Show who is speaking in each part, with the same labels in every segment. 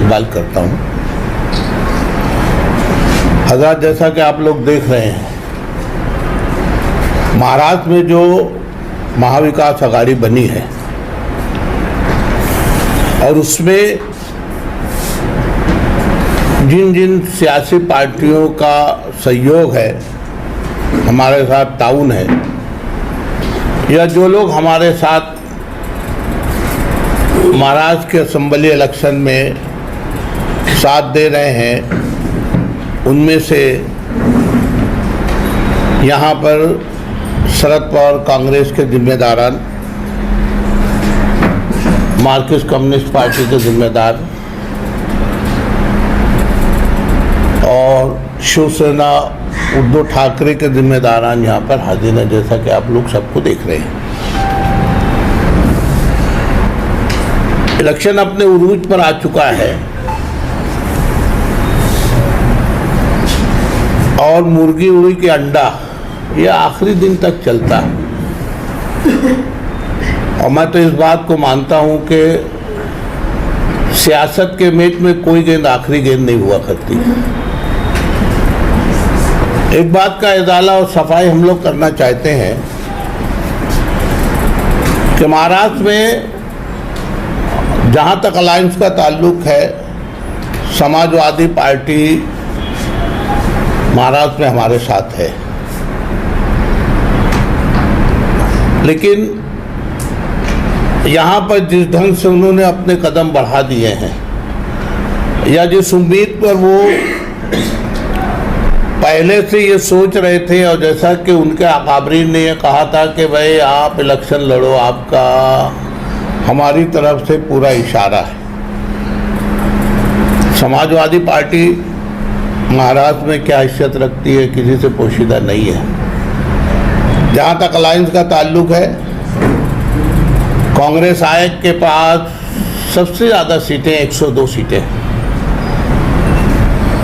Speaker 1: इस्तकबाल करता हूँ। हज़रात, जैसा कि आप लोग देख रहे हैं, महाराष्ट्र में जो महाविकास अघाड़ी बनी है और उसमें जिन जिन सियासी पार्टियों का सहयोग है, हमारे साथ ताउन है, या जो लोग हमारे साथ महाराष्ट्र के असेंबली इलेक्शन में साथ दे रहे हैं, उनमें से यहाँ पर शरद पवार कांग्रेस के जिम्मेदारान, मार्क्सिस्ट कम्युनिस्ट पार्टी के जिम्मेदार और शिवसेना उद्धव ठाकरे के जिम्मेदारान यहाँ पर हाजिर हैं, जैसा कि आप लोग सबको देख रहे हैं। इलेक्शन अपने उरूज पर आ चुका है और मुर्गी उड़ी के अंडा ये आखिरी दिन तक चलता है। और मैं तो इस बात को मानता हूं कि सियासत के मैच में कोई गेंद आखिरी गेंद नहीं हुआ करती। एक बात का इजाला और सफाई हम लोग करना चाहते हैं कि महाराष्ट्र में जहां तक अलायंस का ताल्लुक है, समाजवादी पार्टी महाराष्ट्र में हमारे साथ है, लेकिन यहाँ पर जिस ढंग से उन्होंने अपने कदम बढ़ा दिए हैं या जिस उम्मीद पर वो पहले से ये सोच रहे थे, और जैसा कि उनके अकाबरीन ने ये कहा था कि भाई आप इलेक्शन लड़ो, आपका हमारी तरफ से पूरा इशारा है। समाजवादी पार्टी महाराष्ट्र में क्या हैसियत रखती है, किसी से पोशीदा नहीं है। जहाँ तक अलायंस का ताल्लुक है, कांग्रेस आयोग के पास सबसे ज़्यादा सीटें 102 सीटें,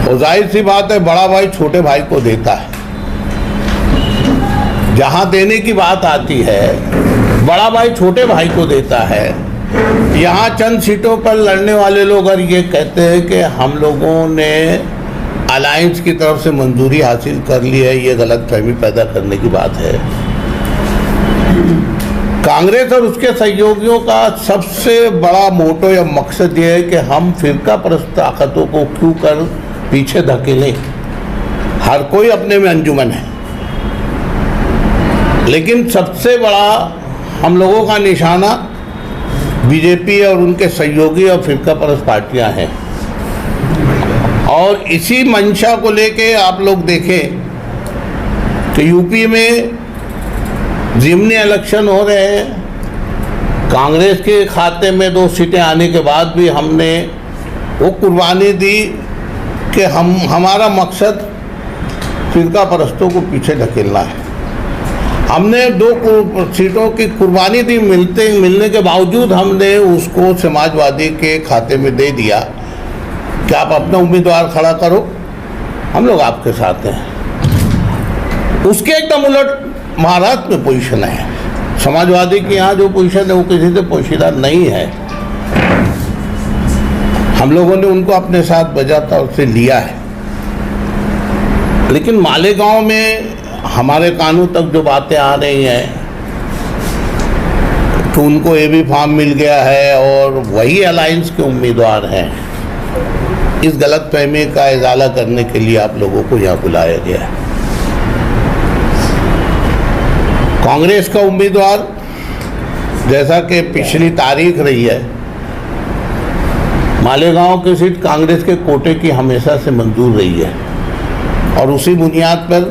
Speaker 1: और जाहिर सी बात है बड़ा भाई छोटे भाई को देता है। जहाँ देने की बात आती है, बड़ा भाई छोटे भाई को देता है। यहाँ चंद सीटों पर लड़ने वाले लोग अगर ये कहते हैं कि हम लोगों ने अलायंस की तरफ से मंजूरी हासिल कर ली है, ये गलतफहमी पैदा करने की बात है। कांग्रेस और उसके सहयोगियों का सबसे बड़ा मोटो या मकसद ये है कि हम फिरका परस्त ताकतों को क्यों कर पीछे धकेलें। हर कोई अपने में अंजुमन है, लेकिन सबसे बड़ा हम लोगों का निशाना बीजेपी और उनके सहयोगी और फिरका परस्त पार्टियां हैं। और इसी मंशा को लेके आप लोग देखें कि यूपी में ज़िमनी इलेक्शन हो रहे हैं। कांग्रेस के खाते में 2 सीटें आने के बाद भी हमने वो कुर्बानी दी कि हमारा मकसद फिरका परस्तों को पीछे धकेलना है। हमने 2 सीटों की कुर्बानी दी, मिलने के बावजूद हमने उसको समाजवादी के खाते में दे दिया कि आप अपना उम्मीदवार खड़ा करो, हम लोग आपके साथ हैं। उसके एकदम उलट महाराष्ट्र में पोजीशन है। समाजवादी की यहाँ जो पोजीशन है वो किसी से पोशीदा नहीं है। हम लोगों ने उनको अपने साथ बजाता से लिया है। लेकिन मालेगांव में हमारे कानों तक जो बातें आ रही हैं कि उनको एबी फॉर्म मिल गया है और वही अलायंस के उम्मीदवार हैं, इस गलतफहमी का इजाला करने के लिए आप लोगों को यहाँ बुलाया गया है। कांग्रेस का उम्मीदवार, जैसा कि पिछली तारीख रही है, मालेगांव की सीट कांग्रेस के कोटे की हमेशा से मंजूर रही है, और उसी बुनियाद पर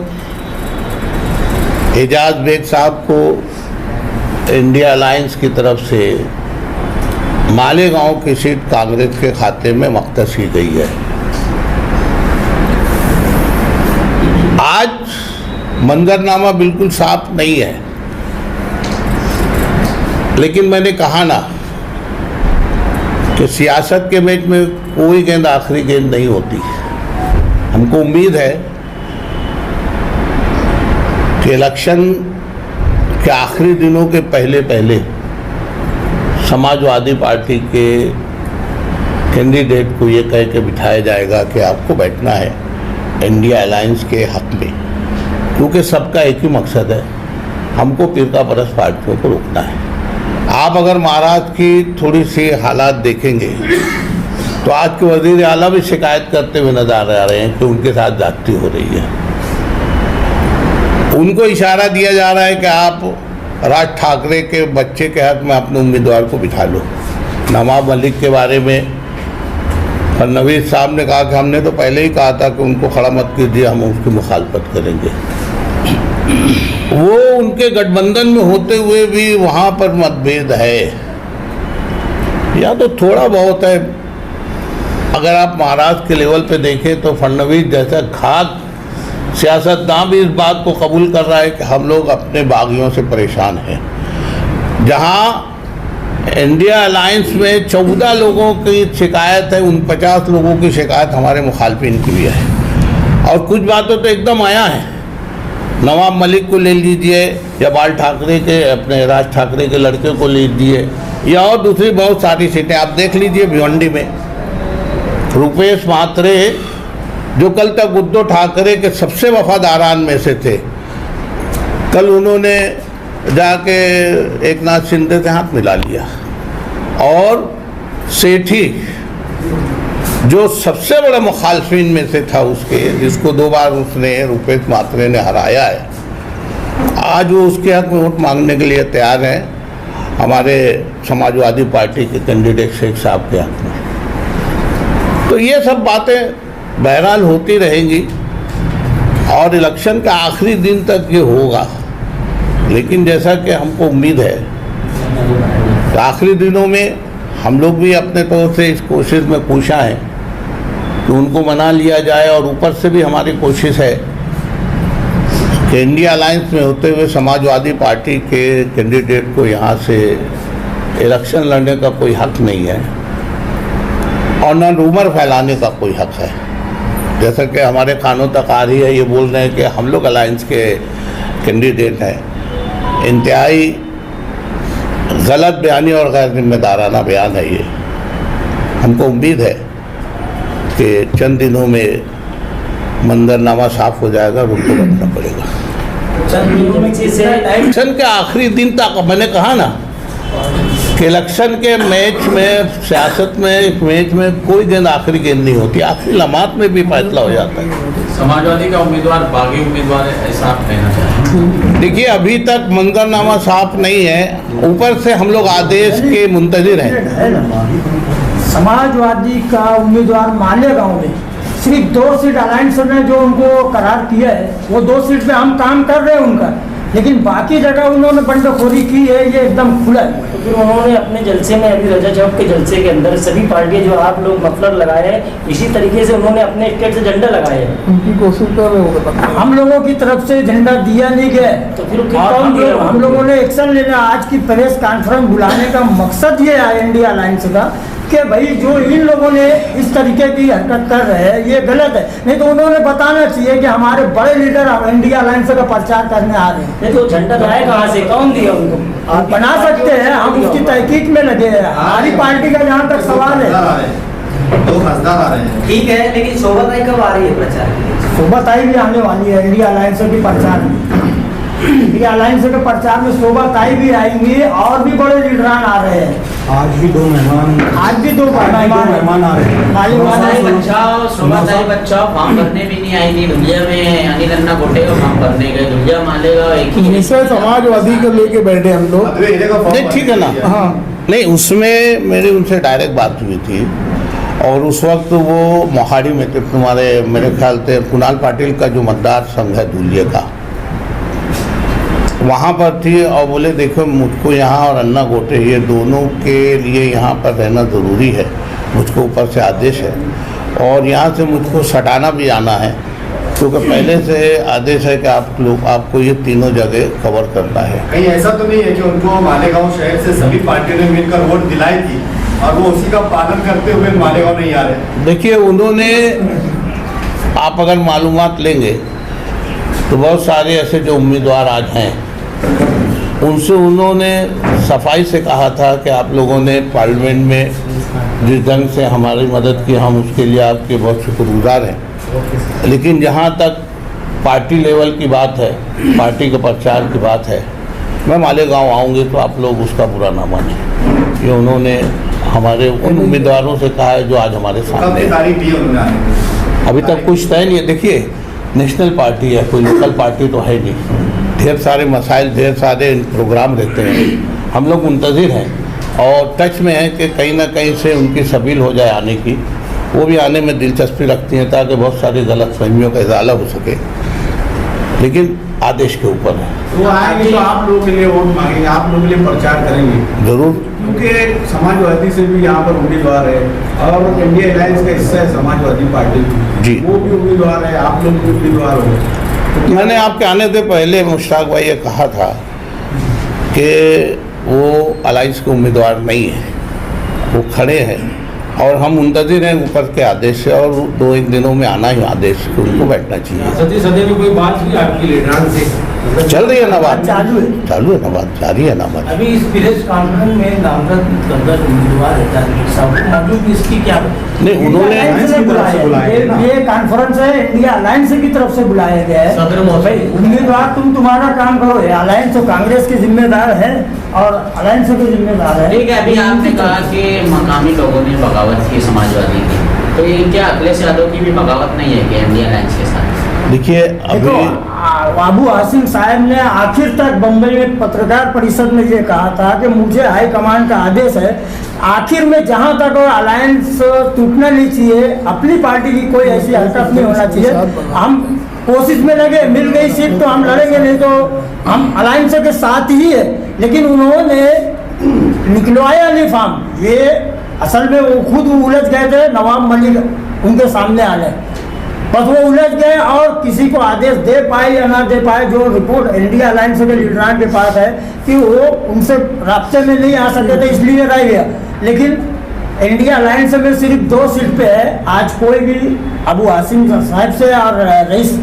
Speaker 1: एजाज बेग साहब को इंडिया अलायंस की तरफ से मालेगांव की सीट कांग्रेस के खाते में मख्तस की गई है। आज मंजरनामा बिल्कुल साफ नहीं है, लेकिन मैंने कहा ना कि सियासत के मैच में कोई गेंद आखिरी गेंद नहीं होती। हमको उम्मीद है कि इलेक्शन के आखिरी दिनों के पहले पहले समाजवादी पार्टी के कैंडिडेट को ये कह के बिठाया जाएगा कि आपको बैठना है इंडिया अलायंस के हक में, क्योंकि सबका एक ही मकसद है, हमको फिरका परस्त पार्टियों को रोकना है। आप अगर महाराष्ट्र की थोड़ी सी हालात देखेंगे तो आज के वजीर आला भी शिकायत करते हुए नजर आ रहे हैं कि उनके साथ जाती हो रही है। उनको इशारा दिया जा रहा है कि आप राज ठाकरे के बच्चे के हक में अपने उम्मीदवार को बिठा लो। नवाब मलिक के बारे में फडणवीस साहब ने कहा कि हमने तो पहले ही कहा था कि उनको खड़ा मत कीजिए, हम उसकी मुखालफत करेंगे। वो उनके गठबंधन में होते हुए भी वहाँ पर मतभेद है, या तो थोड़ा बहुत है। अगर आप महाराष्ट्र के लेवल पे देखें तो फडणवीस जैसा खाक सियासतदान भी इस बात को कबूल कर रहा है कि हम लोग अपने बागियों से परेशान हैं। जहाँ इंडिया अलायंस में 14 लोगों की शिकायत है, उन 50 लोगों की शिकायत हमारे मुखालफिन की भी है। और कुछ बातों तो एकदम आया है। नवाब मलिक को ले लीजिए, या बाल ठाकरे के अपने राज ठाकरे के लड़के को ले लीजिए, या और दूसरी बहुत सारी सीटें आप देख लीजिए। भिवंडी में रुपेश म्हात्रे, जो कल तक उद्धव ठाकरे के सबसे वफादारान में से थे, कल उन्होंने जाके एकनाथ शिंदे से हाथ मिला लिया। और सेठी, जो सबसे बड़ा मुखालफिन में से था उसके, जिसको 2 बार उसने रुपेश म्हात्रे ने हराया है, आज वो उसके हक में वोट मांगने के लिए तैयार हैं हमारे समाजवादी पार्टी के कैंडिडेट शेख साहब के हक में। तो ये सब बातें बहरहाल होती रहेंगी और इलेक्शन के आखिरी दिन तक ये होगा। लेकिन जैसा कि हमको उम्मीद है तो आखिरी दिनों में हम लोग भी अपने तौर से इस कोशिश में कोशा है कि उनको मना लिया जाए। और ऊपर से भी हमारी कोशिश है कि इंडिया अलायंस में होते हुए समाजवादी पार्टी के कैंडिडेट को यहाँ से इलेक्शन लड़ने का कोई हक नहीं है और न रूमर फैलाने का कोई हक है। जैसा कि हमारे कानों तक आ रही है, ये बोल रहे हैं कि हम लोग अलायंस के कैंडिडेट हैं। इंतहाई गलत बयानी और गैर जिम्मेदाराना बयान है ये। हमको उम्मीद है कि चंद दिनों में मंजरनामा साफ हो जाएगा और उनको रखना पड़ेगा। इलेक्शन के आखिरी दिन तक, मैंने कहा ना कि इलेक्शन के मैच में, सियासत में, एक मैच में कोई गेंद आखिरी गेंद नहीं होती, आखिरी लम्हात में भी फैसला हो जाता है।
Speaker 2: समाजवादी का उम्मीदवार बागी उम्मीदवार है, ऐसा आप कहना चाहते हैं?
Speaker 1: देखिए, अभी तक मंजरनामा साफ नहीं है, ऊपर से हम लोग आदेश के मुंतजिर हैं।
Speaker 3: समाजवादी का उम्मीदवार मालेगांव में सिर्फ 2 सीट अलायंस ने जो उनको करार किया है, वो 2 सीट पे हम काम कर रहे हैं उनका, लेकिन बाकी जगह उन्होंने बंडखोरी की है, ये एकदम खुला है।
Speaker 4: तो फिर उन्होंने अपने जलसे में, अभी रजा चौक के जलसे के अंदर सभी पार्टियां जो आप लोग मफलर लगाए हैं, इसी तरीके से उन्होंने अपने स्टेट से झंडा लगाए हैं।
Speaker 3: उनकी कोशिश कर रहे हो, हम लोगों की तरफ से झंडा दिया नहीं गया।
Speaker 4: तो फिर
Speaker 3: हम लोगों ने एक्शन लेना, आज की प्रेस कॉन्फ्रेंस बुलाने का मकसद ये है इंडिया अलायंस का कि भाई जो इन लोगों ने इस तरीके की हरकत कर रहे हैं ये गलत है। नहीं तो उन्होंने बताना चाहिए कि हमारे बड़े लीडर इंडिया अलायंस का प्रचार करने आ रहे हैं।
Speaker 4: तो झंडा लाए कहाँ से, कौन दिया उनको?
Speaker 3: आप बना सकते हैं, हम उसकी तहकीक में लगे हैं। हमारी पार्टी का जहाँ तक सवाल है,
Speaker 5: 2 खासदार आ रहे हैं,
Speaker 4: ठीक है, लेकिन शोभाताई कब आ रही है प्रचार के लिए?
Speaker 3: शोभाताई भी आने वाली है इंडिया अलायंस के प्रचार में। इंडिया अलायंस के प्रचार में शोभाताई भी आएंगी और भी बड़े लीडरान आ रहे हैं।
Speaker 5: आज भी 2 मेहमान
Speaker 3: आ रहे हैं।
Speaker 4: शोभाताई बच्चा फॉर्म भरने भी नहीं आई थी दुनिया में, अनिल अन्ना गोटे का फॉर्म भरने गए, दुनिया मालेगा एक ही
Speaker 3: समाजवादी को लेके बैठे हम लोग।
Speaker 1: नहीं, ठीक है ना।
Speaker 3: हाँ,
Speaker 1: नहीं, उसमें मेरी उनसे डायरेक्ट बात हुई थी और उस वक्त वो मोहाड़ी में थे। तुम्हारे मेरे ख्याल से कुणाल पाटिल का जो मतदार संघ है दूल्हे का, वहाँ पर थी और बोले देखो मुझको यहाँ और अन्ना गोटे ये दोनों के लिए यहाँ पर रहना ज़रूरी है, मुझको ऊपर से आदेश है और यहाँ से मुझको सटाना भी आना है, क्योंकि पहले से आदेश है कि आपको ये तीनों जगह कवर करना है।
Speaker 5: कहीं ऐसा तो नहीं है कि उनको मालेगांव शहर से सभी पार्टियों ने मिलकर वोट दिलाई थी और वो उसी का पालन करते हुए मालेगांव नहीं आ रहे?
Speaker 1: देखिए, उन्होंने, आप अगर मालूमात लेंगे तो बहुत सारे ऐसे जो उम्मीदवार आज हैं उनसे उन्होंने सफाई से कहा था कि आप लोगों ने पार्लियामेंट में जिस ढंग से हमारी मदद की, हम उसके लिए आपके बहुत शुक्रगुजार हैं। लेकिन जहाँ तक पार्टी लेवल की बात है, पार्टी के प्रचार की बात है, मैं मालेगांव आऊँगी तो आप लोग उसका बुरा ना माने। ये उन्होंने हमारे उन उम्मीदवारों से कहा है जो आज हमारे
Speaker 5: कब
Speaker 1: सामने
Speaker 5: की
Speaker 1: हैं।
Speaker 5: तारीख दी है उन्होंने आने की?
Speaker 1: अभी तक कुछ तय नहीं है। देखिए, नेशनल पार्टी है, कोई लोकल पार्टी तो है नहीं। ढेर सारे मसाइल, ढेर सारे प्रोग्राम रहते हैं। हम लोग मुंतज़िर हैं और टच में हैं कि कहीं ना कहीं से उनकी सबील हो जाए आने की। वो भी आने में दिलचस्पी रखती हैं ताकि बहुत सारी गलत फहमियों का इजाला हो सके, लेकिन आदेश के ऊपर है।
Speaker 6: वो आएंगे तो आप लोगों के लिए वोट मांगेंगे, आप लोगों के लिए प्रचार करेंगे,
Speaker 1: ज़रूर।
Speaker 6: क्योंकि समाजवादी से भी यहाँ पर उम्मीदवार है और इंडिया अलायंस का हिस्सा है समाजवादी पार्टी
Speaker 1: जी।
Speaker 6: वो भी उम्मीदवार है, आप लोग भी उम्मीदवार हो। तो क्या-
Speaker 1: मैंने आपके आने से पहले मुश्ताक भाई ये कहा था कि वो अलायंस के उम्मीदवार नहीं है, वो खड़े हैं और हम मुंतज़िर हैं ऊपर के आदेश से, और 2-1 दिनों में आना ही आदेश, उनको बैठना चाहिए।
Speaker 7: सती सदी में कोई बात हुई आपकी लीडरान से?
Speaker 1: चल रही है ना बात?
Speaker 3: चालू है।
Speaker 1: चालू है ना बात, जारी है ना बात।
Speaker 4: अभी इस प्रेस कॉन्फ्रेंस में नामजद गदर उम्मीदवार रहता है साहब मौजूद, इसकी क्या
Speaker 1: नहीं, उन्होंने
Speaker 3: अलायंस से बुलाया है। ये कॉन्फ्रेंस है इंडिया अलायंस की तरफ से बुलाया गया है।
Speaker 4: सदर महोदय।
Speaker 3: भाई उम्मीदवार तुम तुम्हारा काम करो, अलायंस तो कांग्रेस के जिम्मेदार है और अलायंस के जिम्मेदार है।
Speaker 8: ठीक है, अभी आपने कहा कि मकामी लोगों ने बगावत की समाजवादी की, तो ये क्या अखिलेश यादव की भी बगावत नहीं है कि इंडिया अलायंस के साथ?
Speaker 1: देखिए,
Speaker 3: देखो,
Speaker 1: अभी
Speaker 3: अबू हासिम साहब ने आखिर तक बम्बई में पत्रकार परिषद में ये कहा था कि मुझे हाईकमान का आदेश है, आखिर में जहां तक अलायंस टूटना नहीं चाहिए, अपनी पार्टी की कोई ऐसी हरकत नहीं होना चाहिए। हम कोशिश में लगे, मिल गई सीट तो हम लड़ेंगे, नहीं तो हम अलायंस के साथ ही है। लेकिन उन्होंने निकलवाया नहीं फॉर्म। ये असल में वो खुद उलझ गए थे, नवाब मलिक उनके सामने आ गए, बस वो उलझ गए और किसी को आदेश दे पाए या ना दे पाए। जो रिपोर्ट इंडिया अलायंस के लीडरान के पास है कि वो उनसे रास्ते में नहीं आ सके थे, इसलिए रह गया। लेकिन इंडिया अलायंस में सिर्फ 2 सीट पे है। आज कोई भी अबू हासिम साहब से और रईस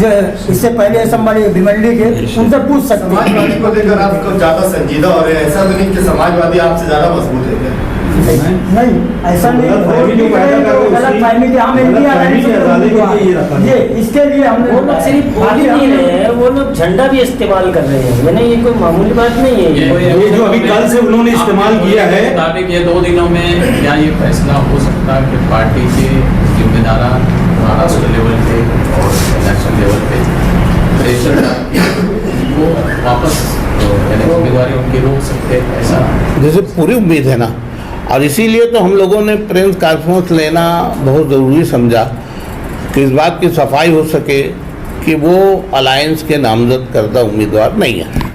Speaker 3: जो इससे पहले संभाली भिमंडी के, उनसे पूछ सकते हैं।
Speaker 5: समाजवादी को लेकर आप कुछ ज्यादा संजीदा हो रहे हैं, ऐसा तो नहीं कि समाजवादी आपसे ज्यादा मजबूत है क्या?
Speaker 3: नहीं, ऐसा नहीं।
Speaker 6: गलतफहमी पैदा कर रहे हो,
Speaker 3: गलत फहमी कि हम इंडिया
Speaker 6: गलतफहमी की आजादी के लिए ये रखा है।
Speaker 3: ये इसके लिए हमने
Speaker 4: वो लोग सिर्फ बोल ही नहीं रहे हैं, वो लोग झंडा भी इस्तेमाल कर रहे हैं। यानी ये कोई मामूली बात नहीं है।
Speaker 6: ये जो अभी कल से उन्होंने इस्तेमाल किया है,
Speaker 2: मुताबिक ये 2 दिनों में क्या ये फैसला हो सकता है कि पार्टी के जिम्मेदार महाराष्ट्र लेवल पे और नेशनल लेवल पे प्रेशर डाल के वो वापस उम्मीदवारी उनकी रोक सकते हैं, ऐसा
Speaker 1: जैसे पूरी उम्मीद है ना, और इसीलिए तो हम लोगों ने प्रेस कॉन्फ्रेंस लेना बहुत ज़रूरी समझा कि इस बात की सफाई हो सके कि वो अलायंस के नामजद करदा उम्मीदवार नहीं है।